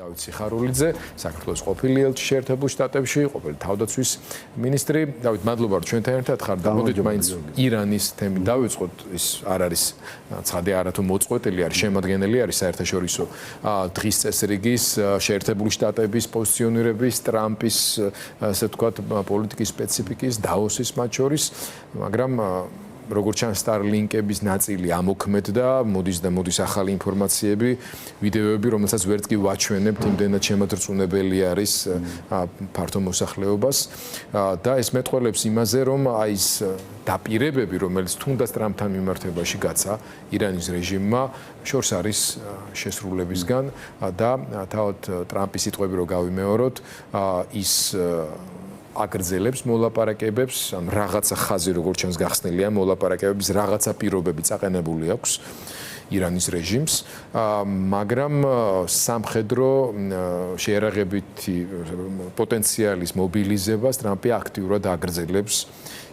დავით სიხარულიძე, საქართველოს ყოფილი ელჩი შეერთებულ შტატებში, ყოფილი თავდაცვის მინისტრი. დავით, მადლობა რომ ჩვენთან ერთად ხარ და მოდით მაინც ირანის თემით დავიწყოთ. ის არ არის ცხადია არათუ მოწყვეტილი არის, შემადგენელი არის საერთაშორისო დღის წესრიგის, შეერთებული შტატების პოზიციონირების, ტრამპის, ასე ვთქვათ, პოლიტიკის სპეციფიკის, დაოსის მათ შორის, მაგრამ როგორც ჩანს Starlink-ების ნაწილი ამოქმედდა, მოდის ახალი ინფორმაციები, ვიდეოები, რომელსაც ვერც კი ვაჩვენებთ, იმდენად შემოძრწუნებელი არის ფართო მოსახლეობას და ეს მეტყველებს იმაზე, რომ აი ეს დაპირებები, რომელიც თუნდაც ტრამპთან მიმართებაში გაცა ირანის რეჟიმმა, შორს არის შესრულებისგან და თავად ტრამპის სიტყვები რო გავიმეოროთ, ის აგრძელებს მოლაპარაკებებს, ამ რაღაცა ხაზი როგორც ჩანს გახსნილია მოლაპარაკებების რაღაცა პირობები წაყენებული აქვს ირანის რეჟიმს, მაგრამ სამხედრო შეერაღებითი პოტენციალის მობილიზებას ტრამპი აქტიურად აგრძელებს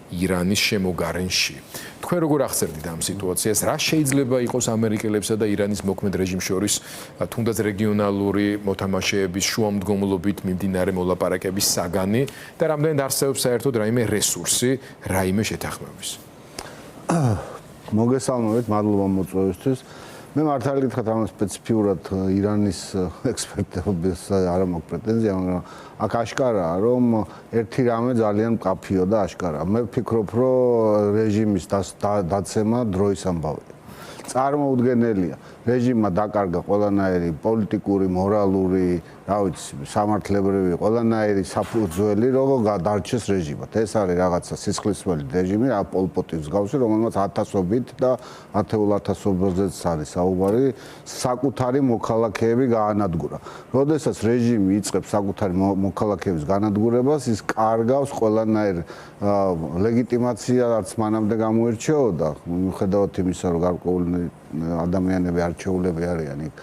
ირანის შემოგარენში. თქვენ როგორ ახსენებთ ამ სიტუაციას? რა შეიძლება იყოს ამერიკელებსა და ირანის მოქმედ რეჟიმს შორის თუნდაც რეგიონალური მოთამაშეების შუამდგომლობით მიმდინარე მოლაპარაკების საგანი და რამდენად არსებობს საერთოდ რაიმე რესურსი, რაიმე შეთანხმების? მოგესალმებით, მადლობა მოწვევისთვის. მე მართალი გითხრათ, ამ სპეციფიურად ირანის ექსპერტების არ მაქვს პრეტენზია, მაგრამ აქ აშკარაა, რომ ერთი რამე ძალიან მკაფიო და აშკარაა. მე ვფიქრობ, რომ რეჟიმის დაცემა დროის ამბავია. წარმოუდგენელია. რეჟიმმა დაკარგა ყველანაირი პოლიტიკური, მორალური, რა ვიცი, სამართლებრივი, ყველანაირი საფუძველი, როგორ დარჩეს რეჟიმად. ეს არის რაღაცა სისხლისმელი რეჟიმი, რა პოლპოტის მსგავსი, რომელმაც ათასობით და ათეულ ათასობაზეც არის საუბარი, საკუთარი მოქალაქეები გაანადგურა. როდესაც რეჟიმი იწყებს საკუთარი მოქალაქეების განადგურებას, ის კარგავს ყველანაირ ლეგიტიმაცია, რაც მანამდე გამოირჩეოდა, მიუხედავად იმისა, რომ გარკვეული ადამიანები არჩეულები არიან იქ.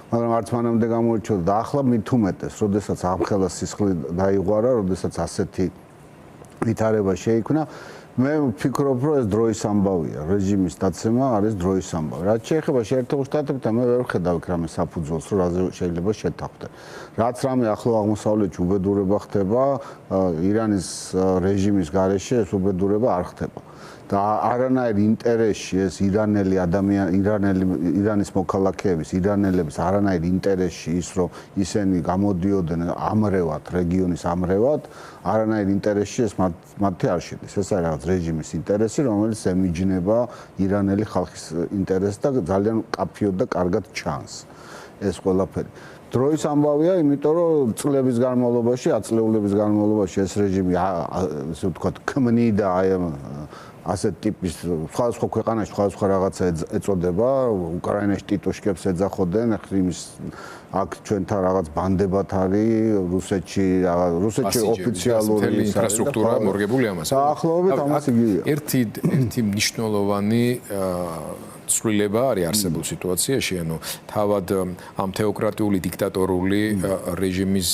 მაგრამ არც მანამდე გამოირჩეოდა და ახლა მით უმეტეს, როდესაც ამხელა სისხლი დაიღვარა, როდესაც ასეთი ვითარება შეიქმნა, მე ვფიქრობ, რომ ეს დროის ამბავია, რეჟიმის დაცემა არის დროის ამბავი. რაც შეეხება შეერთებულ შტატებთან, მე ვერ ვხედავ იქ რამე საფუძველს, რომ რაზე შეიძლება შეთანხმდე. რაც რამე ახლო აღმოსავლეთში უბედურება ხდება, ირანის რეჟიმის გარეშე ეს უბედურება არ ხდება. და არანაირ ინტერესში ეს ირანის მოქალაქეების, ირანელების არანაირ ინტერესში ის, რომ ისინი გამოდიოდნენ ამრევად, რეგიონის ამრევად, არანაირ ინტერესში ეს მათი არ შედის. ეს არის რაღაც რეჟიმის ინტერესი, რომელიც ემიჯნება ირანელი ხალხის ინტერესს და ძალიან მკაფიოდ და კარგად ჩანს ეს ყველაფერი. დროის ამბავია, იმიტომ რომ წლების განმავლობაში, ათწლეულების განმავლობაში ეს რეჟიმი ასე ვთქვათ, ქმნიდა აი ასეთ ტიპის სხვადასხვა ქვეყანაში სხვადასხვა რაღაცა ეწოდება, უკრაინაში ტიტუშკებს ეძახოდნენ, ახლა იმის აქ ჩვენთან რაღაც ბანდებათ არის, რუსეთში ოფიციალური ინფრასტრუქტურა მორგებული ამას. დაახლოებით ამას იგივეა. ერთი მნიშვნელოვანი ცვლილება არის არსებულ სიტუაციაში, ანუ თავად ამ თეოკრატიული დიქტატორული რეჟიმის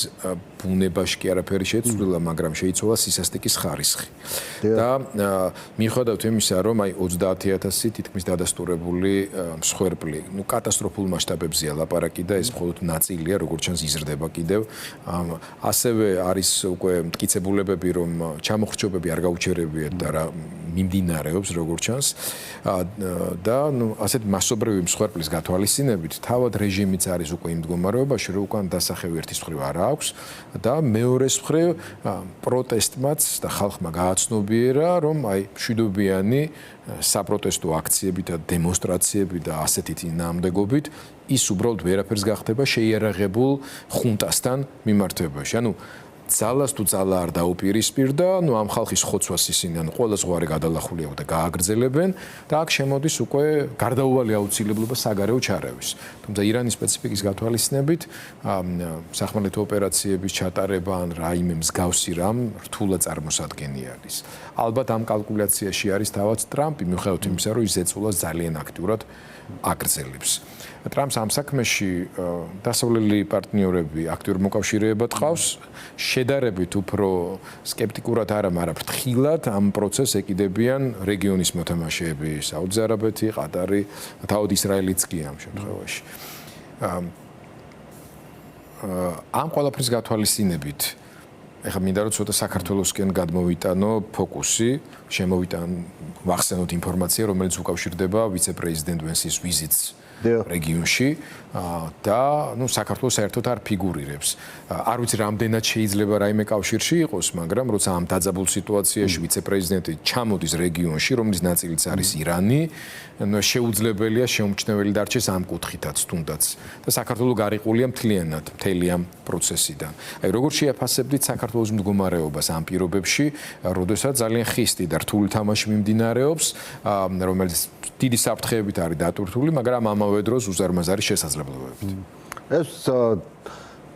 ბუნებაში კი არაფერი შეცვლილა, მაგრამ შეიცვალა სისასტიკის ხარისხი. და მიუხედავად იმისა, რომ აი 30,000 თითქმის დადასტურებული მსხვერპლი, კატასტროფულ მასშტაბებზეა ლაპარაკი და ეს მხოლოდ ნაწილია, როგორც ჩანს იზრდება კიდევ. ასევე არის უკვე მტკიცებულებები, რომ ჩამოხრჩობები არ გაუჩერებიათ და რა მიმდინარეობს, როგორც ჩანს. და ასეთ მასობრივი მსხვერპლის გათვალისწინებით, თავად რეჟიმიც არის უკვე იმ მდგომარეობაში, რომ უკან დასახევი ერთის მხრივ არ აქვს და მეორეს მხრივ პროტესტმაც და ხალხმა გააცნობიერა, რომ აი მშვიდობიანი საპროტესტო აქციებით და დემონსტრაციებით და ასეთი წინააღმდეგობით ის უბრალოდ ვერაფერს გახდება შეიარაღებულ ხუნტასთან მიმართებაში. ანუ ძალას თუ ძალა არ დაუპირისპირდა, ნუ ამ ხალხის ხოცვას ისინი ანუ ყველა ზღვარი გადალახული აქვს და გააგრძელებენ და აქ შემოდის უკვე გარდაუვალი აუცილებლობა საგარეო ჩარევის. თუმცა ირანის სპეციფიკის გათვალისწინებით სახმელეთო ოპერაციების ჩატარება ან რაიმე მსგავსი რამ რთულად წარმოსადგენი არის. ალბათ ამ კალკულაციაში არის თავად ტრამპი, მიუხედავად იმისა, რომ ის ეწულა ძალიან აქტიურად აგრძელებს. ტრამპს ამ საქმეში დასავლელი პარტნიორები აქტიურ მოკავშირეებად ყავს, შედარებით უფრო სკეპტიკურად არა, მაგრამ ფრთხილად ამ პროცესს ეკიდებიან რეგიონის მოთამაშეები, საუდის არაბეთი, ყატარი, თავად ისრაელიც კი ამ შემთხვევაში. ამ ყველაფრის გათვალისწინებით ეხლა მინდა რომ ცოტა საქართველოსკენ გადმოვიტანო ფოკუსი, ვახსენოთ ინფორმაცია, რომელიც უკავშირდება ვიცე-პრეზიდენტ ვენსის ვიზიტს რეგიონში და საქართველოს საერთოდ არ ფიგურირებს. არ ვიცი რამდენად შეიძლება რაიმე კავშირში იყოს, მაგრამ როცა ამ დაძაბულ სიტუაციაში ვიცე-პრეზიდენტი ჩამოდის რეგიონში, რომლის ნაწილიც არის ირანი, შეუძლებელია შეუმჩნეველი დარჩეს ამ კუთხითაც თუნდაც და საქართველოს გარიყულია მთელი ამ პროცესიდან. აი როგორ შეაფასებდით საქართველოს მდგომარეობას ამ პირობებში, როდესაც ძალიან ხისტი და რთული თამაში მიმდინარეობს, რომელიც დიდი საფრთხეებით არის დატვირთული, მაგრამ ამავე დროს უზარმაზარი შესაძლებლობებით. ეს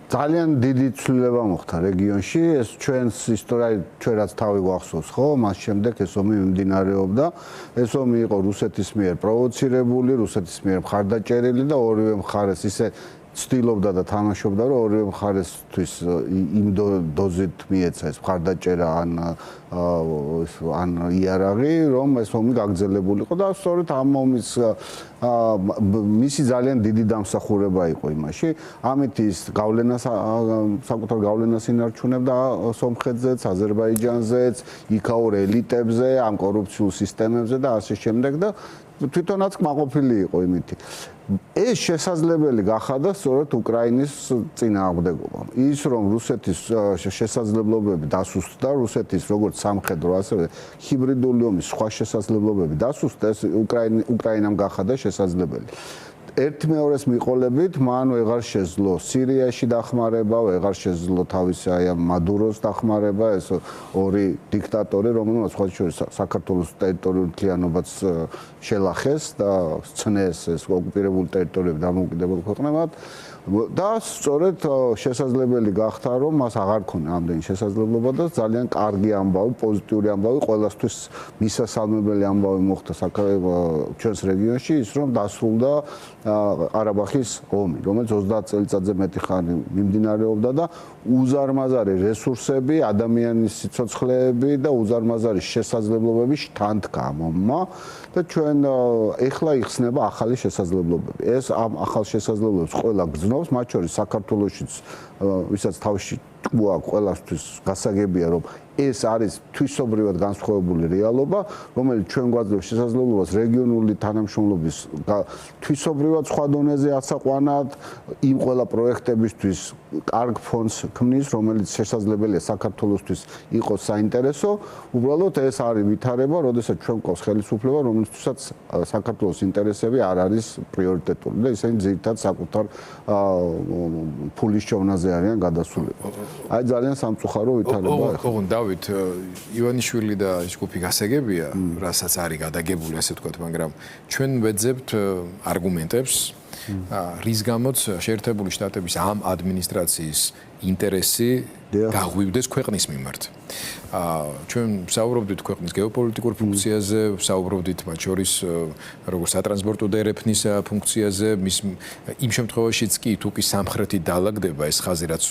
ძალიან დიდი ცვლილება მოხდა რეგიონში, ეს ჩვენს ისტორიაში ჩვენ რაც თავი გვახსოვს, ხო, მას შემდეგ ეს ომი მიმდინარეობდა. ეს ომი იყო რუსეთის მიერ პროვოცირებული, რუსეთის მიერ მხარდაჭერილი და ორივე მხარეს ისე ცდილობდა და თამაშობდა, რომ ორივე მხარესთვის იმ დოზით მიეცა ეს მხარდაჭერა ან იარაღი, რომ ეს ომი გაგრძელებულიყო და სწორედ ამ ომის მისი ძალიან დიდი დამსახურება იყო იმაში. ამით ის საკუთარ გავლენას ინარჩუნებდა სომხეთზეც, აზერბაიჯანზეც, იქაურ ელიტებზე, ამ კორუფციულ სისტემებზე და ასე შემდეგ და თვითონაც კმაყოფილი იყო იმით. ეს შესაძლებელი გახადა სწორედ უკრაინის წინააღმდეგობამ. ის რომ რუსეთის შესაძლებლობები დასუსტდა, რუსეთის როგორც სამხედრო, ასევე ჰიბრიდული ომის სხვა შესაძლებლობები დასუსტდა, ეს უკრაინამ გახადა შესაძლებელი. ერთ მეორეს მიყოლებით, მან ვეღარ შეძლო სირიაში დახმარება, ვეღარ შეძლო თავისი აი ამ მადუროს დახმარება, ეს ორი დიქტატორი, რომელმაც სხვა შორის საქართველოს ტერიტორიულ მთლიანობაც შელახეს და სცნეს ეს ოკუპირებული ტერიტორიები დამოუკიდებელ ქვეყნებად. და სწორედ შესაძლებელი გახდა, რომ მას აღარ ქონა ამდენი შესაძლებლობა და ძალიან კარგი ამბავი, პოზიტიური ამბავი, ყველასთვის მისასალმებელი ამბავი მოხდა ჩვენს რეგიონში, ის რომ დასრულდა ყარაბაღის ომი, რომელიც 30 წელიწადზე მეტი ხანი მიმდინარეობდა და უზარმაზარი რესურსები, ადამიანის სიცოცხლეები და უზარმაზარი შესაძლებლობები შთანთქა ამ ომმა და ჩვენ ეხლა იხსნება ახალი შესაძლებლობები. ეს ამ ახალ შესაძლებლობებს ყველა გძნობს, მათ შორის საქართველოშიც, ვისაც თავში ტყუა ყველასთვის გასაგებია, რომ ეს არის თვისობრივად განსხვავებული რეალობა, რომელიც ჩვენ გვაძლევს შესაძლებლობას რეგიონული თანამშრომლობის თვისობრივად სხვა დონეზე ასაყვანად, იმ ყველა პროექტებისთვის კარგ ფონდს ქმნის, რომელიც შესაძლებელია საქართველოსთვის იყოს საინტერესო. უბრალოდ ეს არის ვითარება, როდესაც ჩვენ გვყავს ხელისუფლება, რომელთვისაც საქართველოს ინტერესები არ არის პრიორიტეტული და ისინი ძირითადად საკუთარ ფულის ჩოვნაზე არიან გადასულები. აი ძალიან სამწუხარო ვითარება ახლა. ივანიშვილი და ის ჯგუფი გასაგებია, რასაც არის გადაგებული, ასე ვთქვათ, მაგრამ ჩვენ ვეძებთ არგუმენტებს, რის გამოც შეერთებული შტატების ამ ადმინისტრაციის ინტერესი გაღვივდეს ქვეყნის მიმართ. ჩვენ ვსაუბრობდით ქვეყნის გეოპოლიტიკურ ფუნქციაზე, ვსაუბრობდით მათ შორის როგორც სატრანსპორტო და ერეფნის ფუნქციაზე, იმ შემთხვევაშიც კი თუ კი სამხრეთი დაალაგდება ეს ხაზი რაც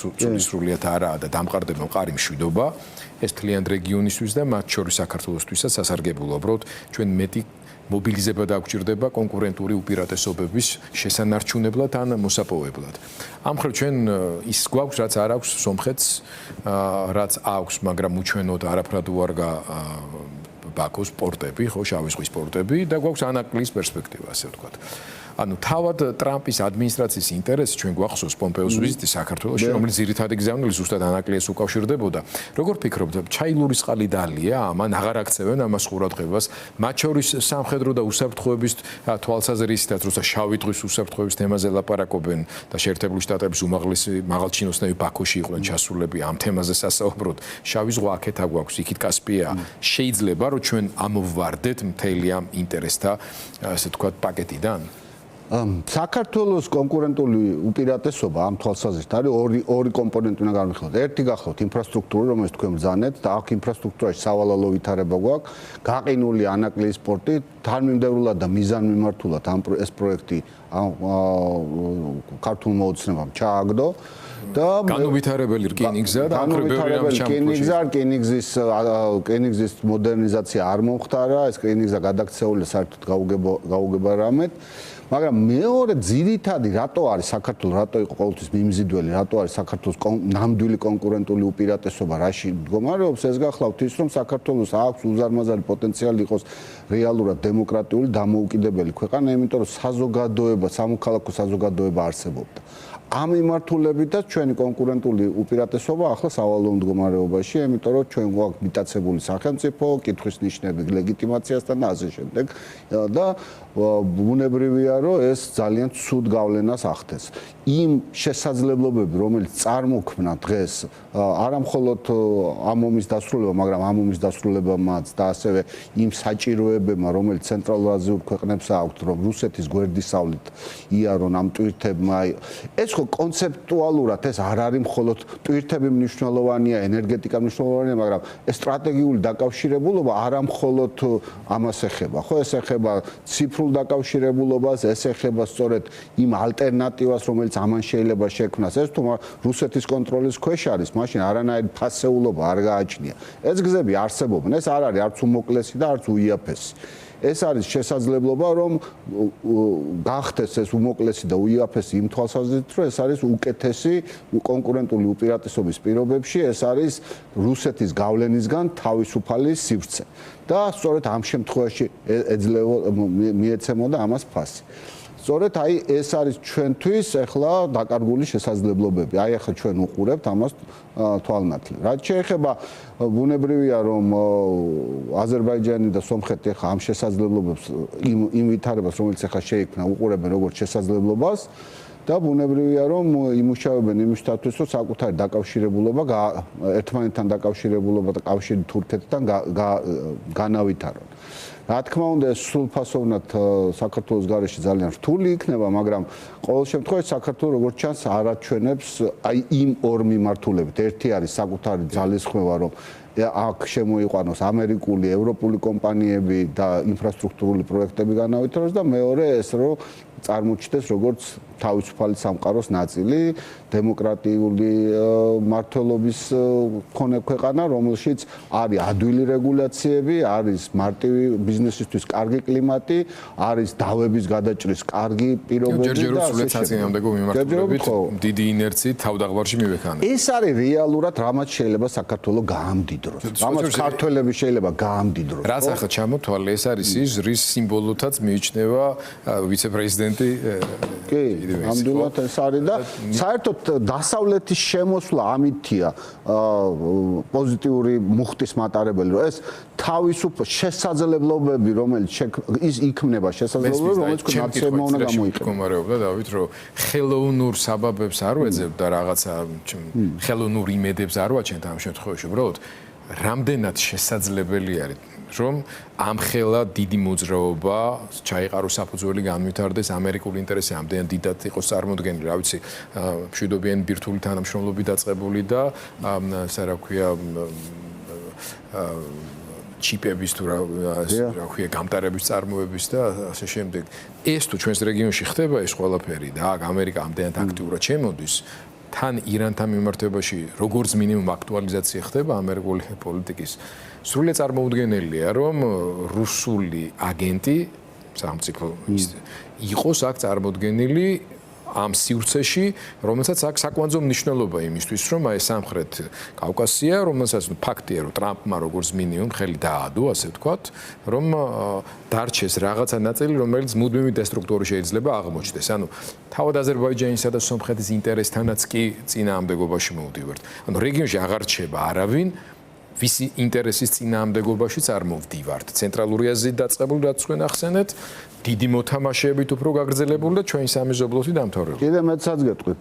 სრულიად არაა და დამყარდება მყარი მშვიდობა, ეს მთლიან რეგიონისთვის და მათ შორის საქართველოსთვისაც სასარგებლოა. უბრალოდ ჩვენ მეტი მობილიზება დაგვჭირდება კონკურენტული უპირატესობების შესანარჩუნებლად ან მოსაპოვებლად. ამ მხრივ ჩვენ ის გვაქვს, რაც არ აქვს სომხეთს, რაც აქვს, მაგრამ უჩვენოდ არაფრად უარგა ბაქოს პორტები, ხო, შავი ზღვის პორტები და გვაქვს ანაკლიის პერსპექტივა, ასე ვთქვათ. ანუ თავად ტრამპის ადმინისტრაციის ინტერესი ჩვენ გვახსოვს პომპეოს ვიზიტი საქართველოში, რომელიც ძირითადი გზავნილი ზუსტად ანაკლიას უკავშირდებოდა. როგორ ფიქრობთ, ჩაილურის ყალი დალია, ამან აღარ აქცევენ ამას ყურადღებას, მათ შორის სამხედრო და უსაფრთხოების თვალსაზრისითაც, როცა შავი ზღვის უსაფრთხოების თემაზე ლაპარაკობენ და შეერთებული შტატების უმაღლესი მაღალჩინოსნები ბაქოში იყვნენ ჩასულები ამ თემაზე სასაუბროდ, შავი ზღვა აქეთ აგვაქვს, იქით კასპია. შეიძლება რომ ჩვენ ამოვვარდეთ მთელი ამ ინტერესთა, ასე ვთქვათ, პაკეტიდან? საქართველოს კონკურენტული უპირატესობა ამ თვალსაზრისით არის ორი კომპონენტი უნდა განვიხილოთ. ერთი გახლავთ ინფრასტრუქტურა, რომელიც თქვენ ბრძანეთ და აქ ინფრასტრუქტურაში სავალალო ვითარება გვაქვს, გაყინული ანაკლიის პორტი, თანმიმდევრულად და მიზანმიმართულად ეს პროექტი ქართულმა ოცნებამ ჩააგდო და განუვითარებელი რკინიგზა და ამ რკინიგზის მოდერნიზაცია არ მომხდარა, ეს რკინიგზა გადაქცეულია საერთოდ გაუგება რამეთ. მაგრამ მეორე ძირითადი რატო არის საქართველოს, რატო იყო ყოველთვის მიმზიდველი, რატო არის საქართველოს ნამდვილი კონკურენტული უპირატესობა, რაში მდგომარეობს, ეს გახლავთ ის, რომ საქართველოს აქვს უზარმაზარი პოტენციალი იყოს რეალურად დემოკრატიული დამოუკიდებელი ქვეყანა, იმიტომ რომ საზოგადოება, სამოქალაქო საზოგადოება არსებობდა. ამ მიმართულებითაც ჩვენი კონკურენტული უპირატესობა ახლა სავალო მდგომარეობაში, იმიტომ რომ ჩვენ გვაქვს მიტაცებული სახელმწიფო, კითხვის ნიშნები ლეგიტიმაციასთან და ასე შემდეგ და ბუნებრივია, რომ ეს ძალიან ცუდ გავლენას ახდენს. იმ შესაძლებლობები, რომელიც წარმოქმნა დღეს არა მხოლოდ ამ ომის დასრულება, მაგრამ ამ ომის დასრულებამაც და ასევე იმ საჭიროებებმა, რომელიც ცენტრალურ აზიურ ქვეყნებს აქვთ, რომ რუსეთის გვერდისავლით იარონ ამ ტვირთებმა, ეს ხო კონცეპტუალურად ეს არ არის მხოლოდ ტვირთები მნიშვნელოვანია, ენერგეტიკა მნიშვნელოვანია, მაგრამ ეს სტრატეგიული დაკავშირებულობა არა მხოლოდ ამას ეხება, ხო ეს ეხება ციფრულ დაკავშირებულობას, ეს ეხება სწორედ იმ ალტერნატივას, რომელიც ამან შეიძლება შექმნას. ეს თუ რუსეთის კონტროლის ქვეშ არის, მაშინ არანაირი ფასეულობა არ გააჩნია. ეს გზები არსებობენ, ეს არ არის არც უმოკლესი და არც უიაფესი. ეს არის შესაძლებლობა, რომ გახდეს ეს უმოკლესი და უიაფესი იმ თვალსაზრისით, რომ ეს არის უკეთესი კონკურენტული უპირატესობის პირობებში, ეს არის რუსეთის გავლენისგან თავისუფალი სივრცე. და სწორედ ამ შემთხვევაში მიეცემოდა ამას ფასი. სწორედ აი ეს არის ჩვენთვის ახლა დაკარგული შესაძლებლობები. აი ახლა ჩვენ უყურებთ ამას თვალნათლად. რაც შეეხება ბუნებრივია, რომ აზერბაიჯანი და სომხეთი ახლა ამ შესაძლებლობებს იმ ვითარებას, რომელიც ახლა შეიქმნა, უყურებენ როგორც შესაძლებლობას და ბუნებრივია, რომ იმუშავებენ იმისათვის, რომ საკუთარი დაკავშირებულობა, ერთმანეთთან დაკავშირებულობა და კავშირი თურქეთთან განავითარონ. რა თქმა უნდა, ეს სრულფასოვნად საქართველოს გარეშე ძალიან რთული იქნება, მაგრამ ყოველ შემთხვევაში საქართველოს როგორც ჩანს არ აჩვენებს აი იმ ორ მიმართულებით. ერთი არის საკუთარი ძალისხმევა, რომ აქ შემოიყვანოს ამერიკული, ევროპული კომპანიები და ინფრასტრუქტურული პროექტები განავითაროს და მეორე ეს რომ წარმოჩნდეს როგორც თავისუფალი სამყაროს ნაწილი, დემოკრატიული მმართველობის მქონე ქვეყანა, რომელშიც არის ადვილი რეგულაციები, არის მარტივი ბიზნესისთვის კარგი კლიმატი, არის დავების გადაჭრის კარგი პირობები და ჯერჯერობით საწინააღმდეგო მიმართულებით დიდი ინერციით თავდაღბარში მივექანა. ეს არის რეალურად რამაც შეიძლება საქართველოს გაამდიდროს. რამაც ქართველები შეიძლება გაამდიდროს. რაც ახლა ჩამოთვალე, ეს არის ის, რის სიმბოლოთაც მიიჩნევა ვიცე-პრეზიდენტი. კი, ნამდვილად ეს არის და საერთოდ დასავლეთის შემოსვლა ამითია პოზიტიური მუხტის მატარებელი, რომ ეს თავისუფალ შესაძლებლობები, რომელიც ის იქმნება შესაძლებლობები, რომელიც ნაციონალურმა უნდა გამოიყენოს. მდგომარეობდა დავით, რომ ხელოვნურ საბაბებს არ ვეძებ და რაღაცა ხელოვნურ იმედებს არ ვაჩენთ ამ შემთხვევაში, უბრალოდ რამდენად შესაძლებელი არის რომ ამ ხელა დიდი მოძრაობა ჩაიყაროს საფუძველი განვითარდეს ამერიკული ინტერესი ამდენად დიდად იყოს წარმოდგენილი, რა ვიცი, მშვიდობიანი ბირთვული თანამშრომლობით დაწყებული და ასე რა ქვია ჩიპების თუ რა ქვია გამტარების წარმოების და ასე შემდეგ. ეს თუ ჩვენს რეგიონში ხდება ეს ყველაფერი და აქ ამერიკა ამდენად აქტიურად შემოდის თან ირანთან მიმართებაში როგორც მინიმუმ აქტუალიზაცია ხდება ამერიკული პოლიტიკის სრულიად წარმოუდგენელია რომ რუსული აგენტი სახელმწიფო იყოს აქ წარმოუდგენელი ამ სივრცეში რომელსაც აქვს საკვანძო მნიშვნელობა იმისთვის რომ აი სამხრეთ კავკასია რომელსაც ფაქტია რომ ტრამპმა როგორც მინიმუმ ხელი დაადო ასე ვთქვათ რომ დარჩეს რაღაცა ნაწილი რომელიც მუდმივი დესტრუქტორი შეიძლება აღმოჩნდეს ანუ თავად აზერბაიჯანისა და სომხეთის ინტერესთანაც კი წინააღმდეგობაში მოვდივართ ანუ რეგიონში აღარ რჩება არავინ ვისი ინტერესის წინააღმდეგობაშიც არ მოვდივართ ცენტრალური აზიით დაწყებული რაც თქვენ ახსენეთ დიდი მოთამაშეებით უფრო გაგრძელებული და ჩვენი სამეზობლოსი დამთავრებული. კიდე მეცაც გეტყვით,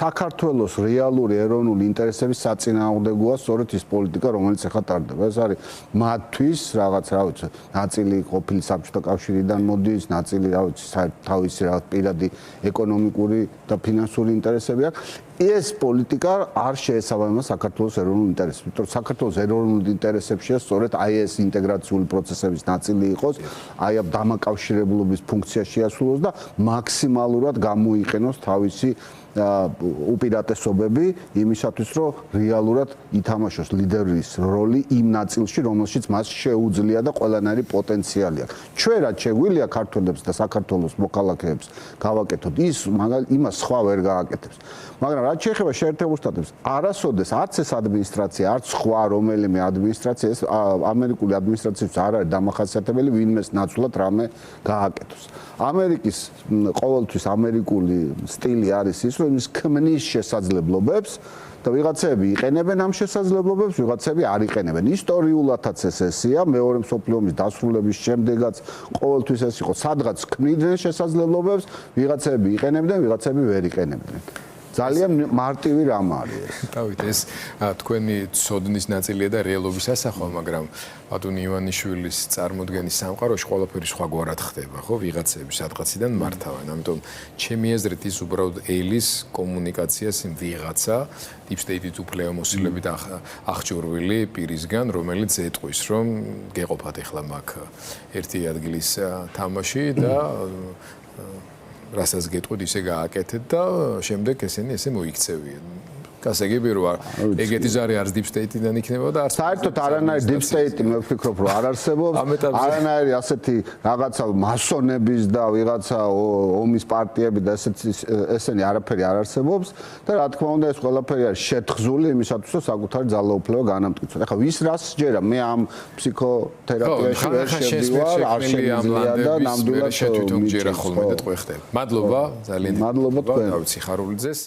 საქართველოს რეალური ეროვნული ინტერესების საწინააღმდეგოა სწორედ ის პოლიტიკა, რომელიც ახლა ტარდება. ეს არის მათთვის რაღაც, რა ვიცი, ნაწილი ყოფილი საბჭოთა კავშირიდან მოდის, ნაწილი, რა ვიცი, თავისი რაღაც პირადი ეკონომიკური და ფინანსური ინტერესები აქვს. ეს პოლიტიკა არ შეესაბამება საქართველოს ეროვნულ ინტერესებს. იმიტომ რომ საქართველოს ეროვნულ ინტერესებშია სწორედ აი ეს ინტეგრაციული პროცესების ნაწილი იყოს, აი ამ დამაკავშირებლობის ფუნქცია შეასრულოს და მაქსიმალურად გამოიყენოს თავისი უპირატესობები იმისათვის, რომ რეალურად ითამაშოს ლიდერის როლი იმ ნაწილში, რომელშიც მას შეუძლია და ყველანაირი პოტენციალი აქვს. ჩვენ რაც შეგვიძლია ქართველებს და საქართველოს მოქალაქეებს გავაკეთოთ, იმას სხვა ვერ გააკეთებს. მაგრამ რაც შეეხება შეერთებულ შტატებს, არასოდეს არც ეს ადმინისტრაცია, არც სხვა რომელიმე ადმინისტრაცია, ეს ამერიკული ადმინისტრაციისთვის არ არის დამახასიათებელი ვინმეს ნაცვლად რამე გააკეთოს. ამერიკის ყოველთვის ამერიკული სტილი არის ის, რომ ის ქმნის შესაძლებლობებს და ვიღაცები იყენებენ ამ შესაძლებლობებს, ვიღაცები არ იყენებენ. ისტორიულადაც ეს ესეა, მეორე მსოფლიო ომის დასრულების შემდეგაც ყოველთვის ეს იყო, სადღაც ქმნიდნენ შესაძლებლობებს, ვიღაცები იყენებდნენ, ვიღაცები ვერ იყენებდნენ. ძალიან მარტივი რამ არის ეს. დავით, ეს თქვენი ცოდნის ნაწილია და რეალობის ასახვა, მაგრამ ბატონი ივანიშვილის წარმოდგენის სამყაროში ყველაფერი სხვაგვარად ხდება, ხო? ვიღაცები სადღაციდან მართავენ. ამიტომ ჩემი აზრით ის უბრალოდ ელის კომუნიკაციას იმ ვიღაცა deep state-ით უფლებამოსილებით აღჭურვილი პირისგან, რომელიც ეტყვის, რომ გეყოფათ ახლა მაგ ერთი ადგილის თამაში და რასაც გეტყვით ისე გააკეთეთ და შემდეგ ესენი ესე მოიქცევიან. გასაგები რომ ეგეთი ზარი არც deep state-დან იქნება და არც საერთოდ არანაირი deep state-ი მე ვფიქრობ რომ არ არსებობს. არანაირი ასეთი რაღაცა მასონების და ვიღაცა ომის პარტიები და ესენი არაფერი არ არსებობს და რა თქმა უნდა ეს ყველაფერი არის შეთხზული იმისათვის რომ საკუთარი ძალაუფლება განამტკიცოს. ეხლა ვის რას ჯერა მე ამ ფსიქოთერაპიაში ვერ შევდივარ, არ შემიძლია და ნამდვილად თვითონ ჯერა ხოლმე და ტყვე ხდება. მადლობა ძალიან. მადლობა თქვენ. დავით სიხარულიძეს.